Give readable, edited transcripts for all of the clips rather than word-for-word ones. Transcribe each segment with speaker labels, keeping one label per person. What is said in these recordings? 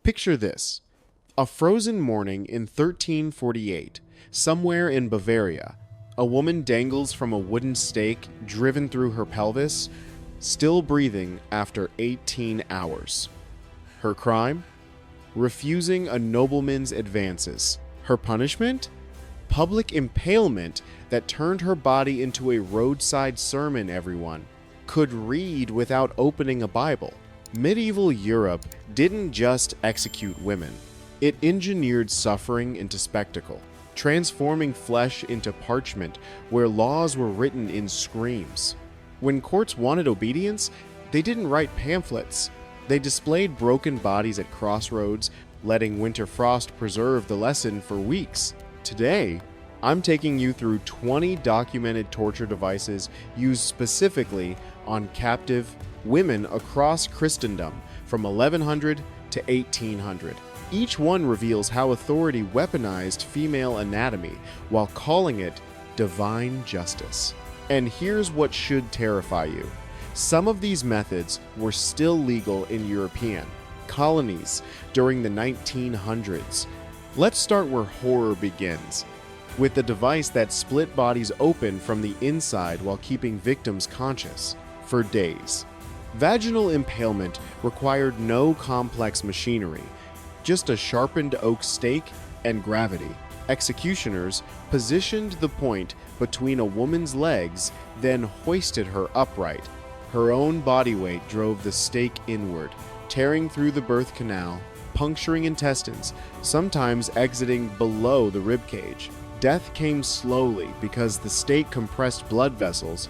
Speaker 1: Picture this. A frozen morning in 1348, somewhere in Bavaria, a woman dangles from a wooden stake driven through her pelvis, still breathing after 18 hours. Her crime? Refusing a nobleman's advances. Her punishment? Public impalement that turned her body into a roadside sermon everyone could read without opening a Bible. Medieval Europe didn't just execute women. It engineered suffering into spectacle, transforming flesh into parchment where laws were written in screams. When courts wanted obedience, they didn't write pamphlets. They displayed broken bodies at crossroads, letting winter frost preserve the lesson for weeks. Today, I'm taking you through 20 documented torture devices used specifically on captive women across Christendom from 1100 to 1800. Each one reveals how authority weaponized female anatomy while calling it divine justice. And here's what should terrify you. Some of these methods were still legal in European colonies during the 1900s. Let's start where horror begins, with the device that split bodies open from the inside while keeping victims conscious for days. Vaginal impalement required no complex machinery, just a sharpened oak stake and gravity. Executioners positioned the point between a woman's legs, then hoisted her upright. Her own body weight drove the stake inward, tearing through the birth canal, puncturing intestines, sometimes exiting below the ribcage. Death came slowly because the stake compressed blood vessels,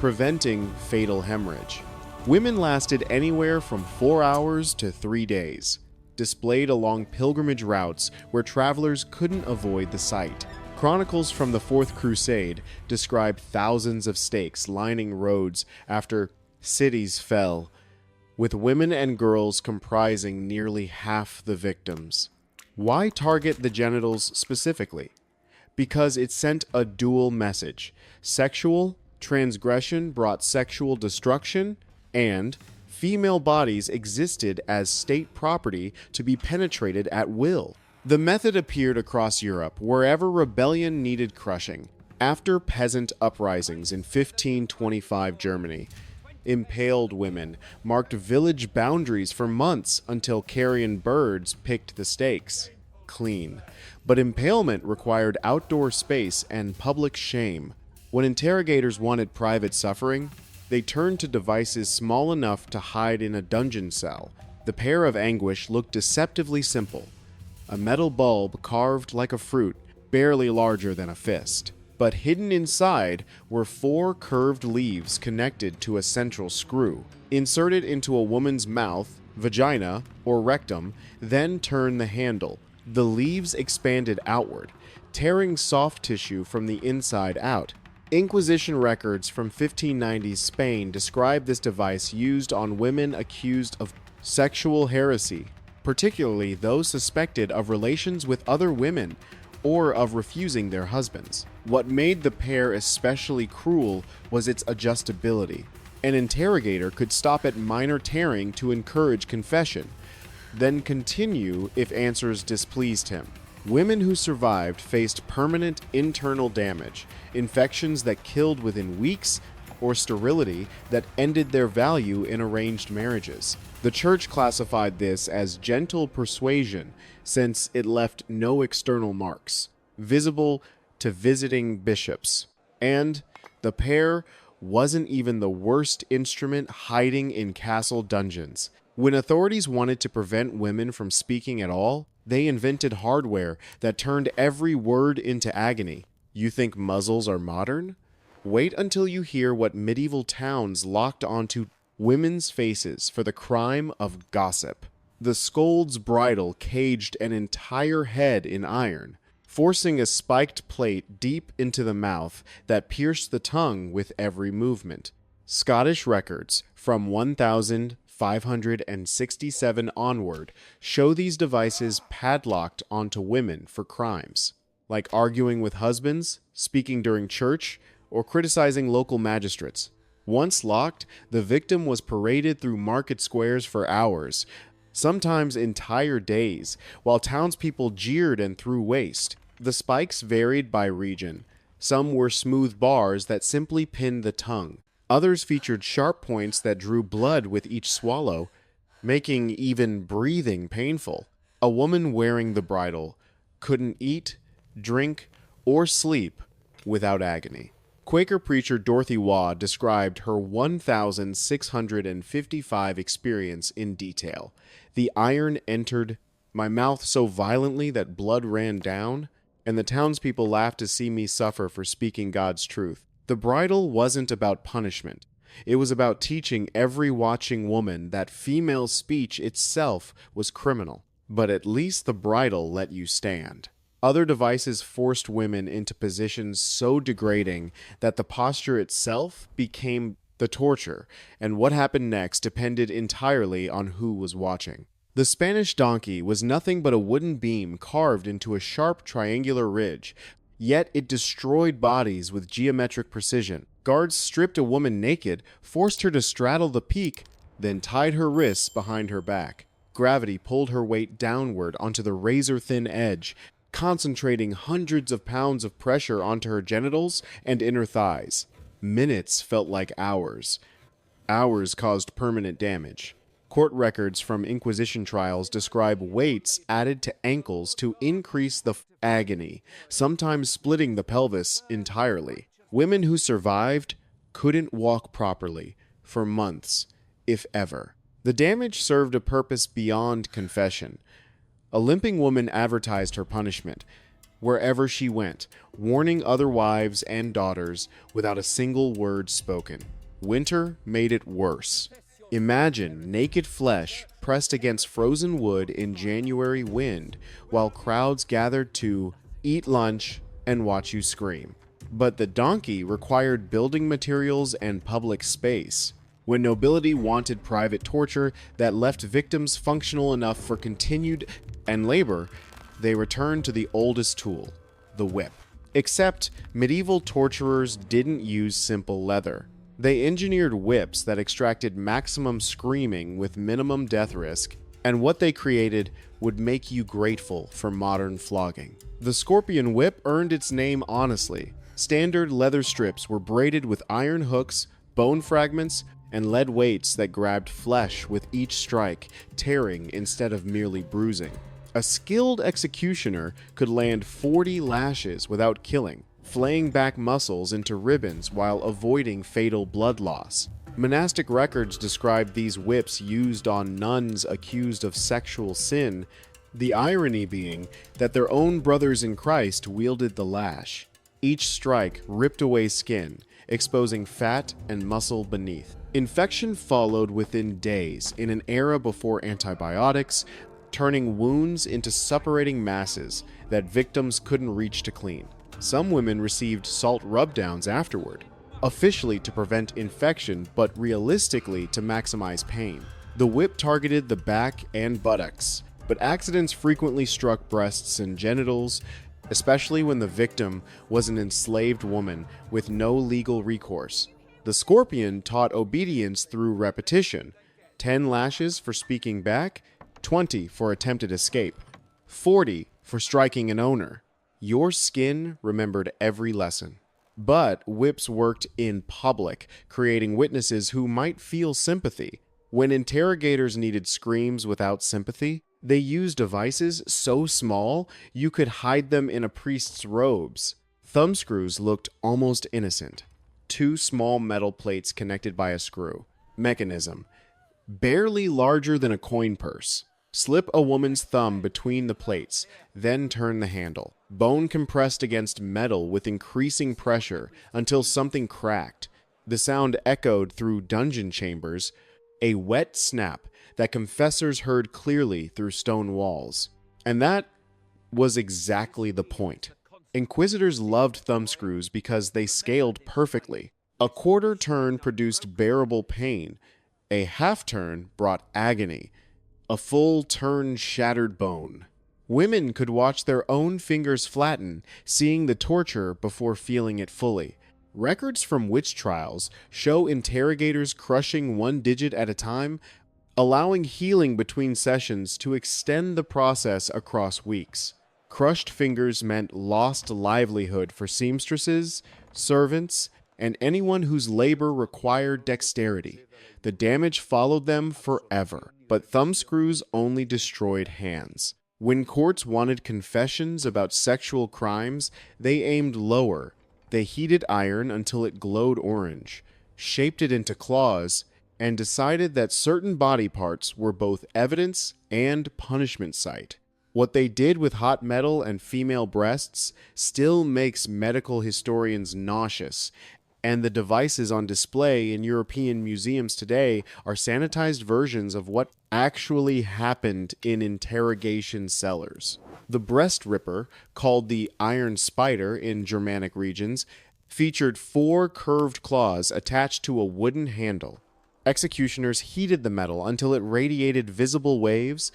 Speaker 1: preventing fatal hemorrhage. Women lasted anywhere from 4 hours to 3 days, displayed along pilgrimage routes where travelers couldn't avoid the sight. Chronicles from the Fourth Crusade describe thousands of stakes lining roads after cities fell, with women and girls comprising nearly half the victims. Why target the genitals specifically? Because it sent a dual message. Sexual transgression brought sexual destruction, and female bodies existed as state property to be penetrated at will. The method appeared across Europe wherever rebellion needed crushing. After peasant uprisings in 1525 Germany, impaled women marked village boundaries for months until carrion birds picked the stakes clean. But impalement required outdoor space and public shame. When interrogators wanted private suffering, they turned to devices small enough to hide in a dungeon cell. The pair of anguish looked deceptively simple. A metal bulb carved like a fruit, barely larger than a fist. But hidden inside were 4 curved leaves connected to a central screw. Inserted into a woman's mouth, vagina, or rectum, then turn the handle. The leaves expanded outward, tearing soft tissue from the inside out. Inquisition records from 1590s Spain describe this device used on women accused of sexual heresy, particularly those suspected of relations with other women or of refusing their husbands. What made the pair especially cruel was its adjustability. An interrogator could stop at minor tearing to encourage confession, then continue if answers displeased him. Women who survived faced permanent internal damage, infections that killed within weeks, or sterility that ended their value in arranged marriages. The church classified this as gentle persuasion since it left no external marks, visible to visiting bishops. And the pair wasn't even the worst instrument hiding in castle dungeons. When authorities wanted to prevent women from speaking at all, they invented hardware that turned every word into agony. You think muzzles are modern? Wait until you hear what medieval towns locked onto women's faces for the crime of gossip. The scold's bridle caged an entire head in iron, forcing a spiked plate deep into the mouth that pierced the tongue with every movement. Scottish records from 1567 onward show these devices padlocked onto women for crimes, like arguing with husbands, speaking during church, or criticizing local magistrates. Once locked, the victim was paraded through market squares for hours, sometimes entire days, while townspeople jeered and threw waste. The spikes varied by region. Some were smooth bars that simply pinned the tongue. Others featured sharp points that drew blood with each swallow, making even breathing painful. A woman wearing the bridle couldn't eat, drink, or sleep without agony. Quaker preacher Dorothy Waugh described her 1,655 experience in detail. The iron entered my mouth so violently that blood ran down, and the townspeople laughed to see me suffer for speaking God's truth. The bridle wasn't about punishment. It was about teaching every watching woman that female speech itself was criminal. But at least the bridle let you stand. Other devices forced women into positions so degrading that the posture itself became the torture, and what happened next depended entirely on who was watching. The Spanish donkey was nothing but a wooden beam carved into a sharp triangular ridge, yet it destroyed bodies with geometric precision. Guards stripped a woman naked, forced her to straddle the peak, then tied her wrists behind her back. Gravity pulled her weight downward onto the razor-thin edge, concentrating hundreds of pounds of pressure onto her genitals and inner thighs. Minutes felt like hours. Hours caused permanent damage. Court records from Inquisition trials describe weights added to ankles to increase the agony, sometimes splitting the pelvis entirely. Women who survived couldn't walk properly for months, if ever. The damage served a purpose beyond confession. A limping woman advertised her punishment wherever she went, warning other wives and daughters without a single word spoken. Winter made it worse. Imagine naked flesh pressed against frozen wood in January wind while crowds gathered to eat lunch and watch you scream. But the donkey required building materials and public space. When nobility wanted private torture that left victims functional enough for continued and labor, they returned to the oldest tool, the whip. Except medieval torturers didn't use simple leather. They engineered whips that extracted maximum screaming with minimum death risk, and what they created would make you grateful for modern flogging. The scorpion whip earned its name honestly. Standard leather strips were braided with iron hooks, bone fragments, and lead weights that grabbed flesh with each strike, tearing instead of merely bruising. A skilled executioner could land 40 lashes without killing, flaying back muscles into ribbons while avoiding fatal blood loss. Monastic records describe these whips used on nuns accused of sexual sin, the irony being that their own brothers in Christ wielded the lash. Each strike ripped away skin, exposing fat and muscle beneath. Infection followed within days in an era before antibiotics, turning wounds into suppurating masses that victims couldn't reach to clean. Some women received salt rubdowns afterward, officially to prevent infection but realistically to maximize pain. The whip targeted the back and buttocks, but accidents frequently struck breasts and genitals, especially when the victim was an enslaved woman with no legal recourse. The scorpion taught obedience through repetition: 10 lashes for speaking back, 20 for attempted escape, 40 for striking an owner. Your skin remembered every lesson. But whips worked in public, creating witnesses who might feel sympathy. When interrogators needed screams without sympathy, they used devices so small you could hide them in a priest's robes. Thumbscrews looked almost innocent. 2 small metal plates connected by a screw. Mechanism: barely larger than a coin purse. Slip a woman's thumb between the plates, then turn the handle. Bone compressed against metal with increasing pressure until something cracked. The sound echoed through dungeon chambers, a wet snap that confessors heard clearly through stone walls. And that was exactly the point. Inquisitors loved thumbscrews because they scaled perfectly. A quarter turn produced bearable pain. A half turn brought agony. A full turn shattered bone. Women could watch their own fingers flatten, seeing the torture before feeling it fully. Records from witch trials show interrogators crushing one digit at a time, allowing healing between sessions to extend the process across weeks. Crushed fingers meant lost livelihood for seamstresses, servants, and anyone whose labor required dexterity. The damage followed them forever, but thumbscrews only destroyed hands. When courts wanted confessions about sexual crimes, they aimed lower. They heated iron until it glowed orange, shaped it into claws, and decided that certain body parts were both evidence and punishment site. What they did with hot metal and female breasts still makes medical historians nauseous, and the devices on display in European museums today are sanitized versions of what actually happened in interrogation cellars. The breast ripper, called the iron spider in Germanic regions, featured 4 curved claws attached to a wooden handle. Executioners heated the metal until it radiated visible waves,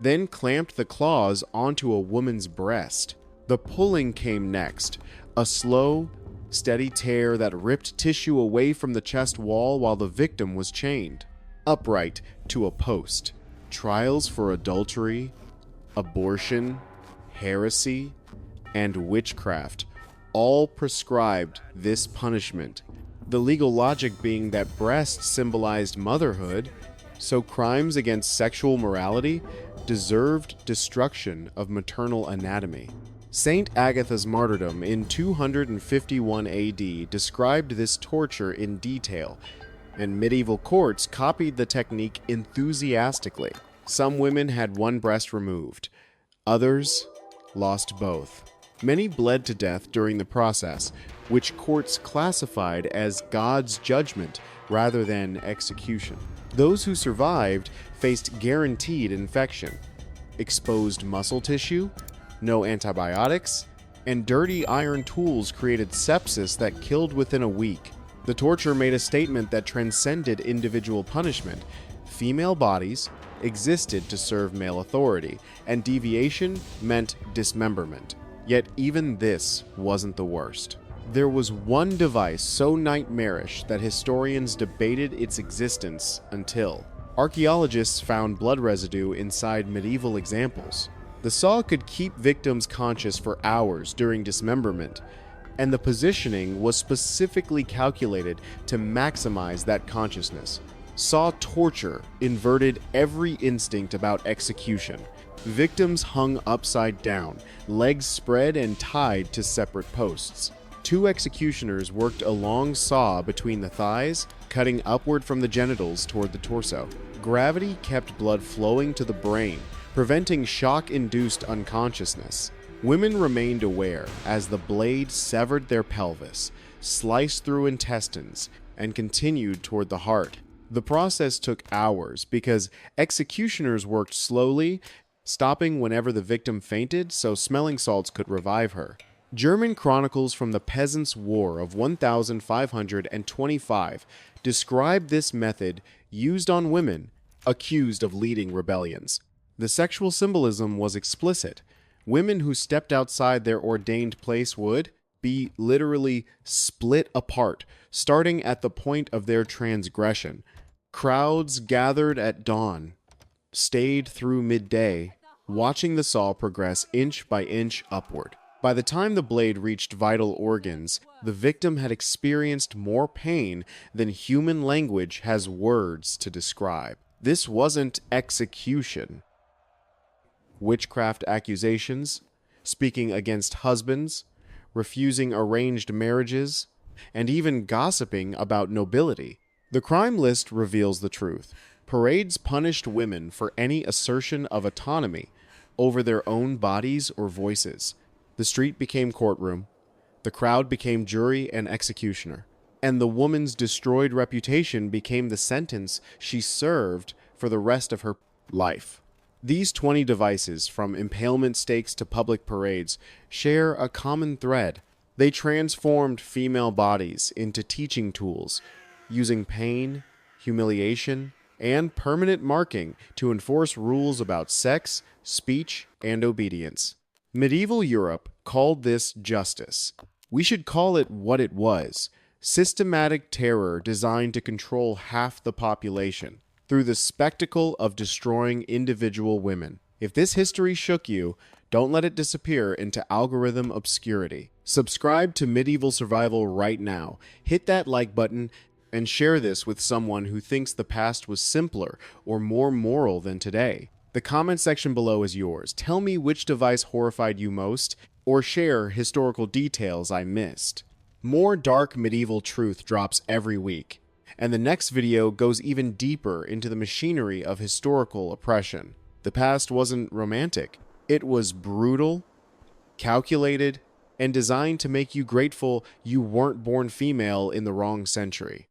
Speaker 1: then clamped the claws onto a woman's breast. The pulling came next, a slow, steady tear that ripped tissue away from the chest wall while the victim was chained, upright to a post. Trials for adultery, abortion, heresy, and witchcraft all prescribed this punishment. The legal logic being that breasts symbolized motherhood, so crimes against sexual morality deserved destruction of maternal anatomy. Saint Agatha's martyrdom in 251 AD described this torture in detail, and medieval courts copied the technique enthusiastically. Some women had one breast removed, others lost both. Many bled to death during the process, which courts classified as God's judgment rather than execution. Those who survived faced guaranteed infection, exposed muscle tissue, no antibiotics, and dirty iron tools created sepsis that killed within a week. The torture made a statement that transcended individual punishment. Female bodies existed to serve male authority, and deviation meant dismemberment. Yet even this wasn't the worst. There was one device so nightmarish that historians debated its existence until archaeologists found blood residue inside medieval examples. The saw could keep victims conscious for hours during dismemberment, and the positioning was specifically calculated to maximize that consciousness. Saw torture inverted every instinct about execution. Victims hung upside down, legs spread and tied to separate posts. 2 executioners worked a long saw between the thighs, cutting upward from the genitals toward the torso. Gravity kept blood flowing to the brain, preventing shock-induced unconsciousness. Women remained aware as the blade severed their pelvis, sliced through intestines, and continued toward the heart. The process took hours because executioners worked slowly, stopping whenever the victim fainted so smelling salts could revive her. German chronicles from the Peasants' War of 1525 describe this method used on women accused of leading rebellions. The sexual symbolism was explicit. Women who stepped outside their ordained place would be literally split apart, starting at the point of their transgression. Crowds gathered at dawn, stayed through midday, watching the saw progress inch by inch upward. By the time the blade reached vital organs, the victim had experienced more pain than human language has words to describe. This wasn't execution. Witchcraft accusations, speaking against husbands, refusing arranged marriages, and even gossiping about nobility. The crime list reveals the truth. Parades punished women for any assertion of autonomy over their own bodies or voices. The street became courtroom, the crowd became jury and executioner, and the woman's destroyed reputation became the sentence she served for the rest of her life. These 20 devices, from impalement stakes to public parades, share a common thread. They transformed female bodies into teaching tools, using pain, humiliation, and permanent marking to enforce rules about sex, speech, and obedience. Medieval Europe called this justice. We should call it what it was: systematic terror designed to control half the population. through the spectacle of destroying individual women. If this history shook you, don't let it disappear into algorithm obscurity. Subscribe to Medieval Survival right now. Hit that like button and share this with someone who thinks the past was simpler or more moral than today. The comment section below is yours. Tell me which device horrified you most, or share historical details I missed. More dark medieval truth drops every week, and the next video goes even deeper into the machinery of historical oppression. The past wasn't romantic. It was brutal, calculated, and designed to make you grateful you weren't born female in the wrong century.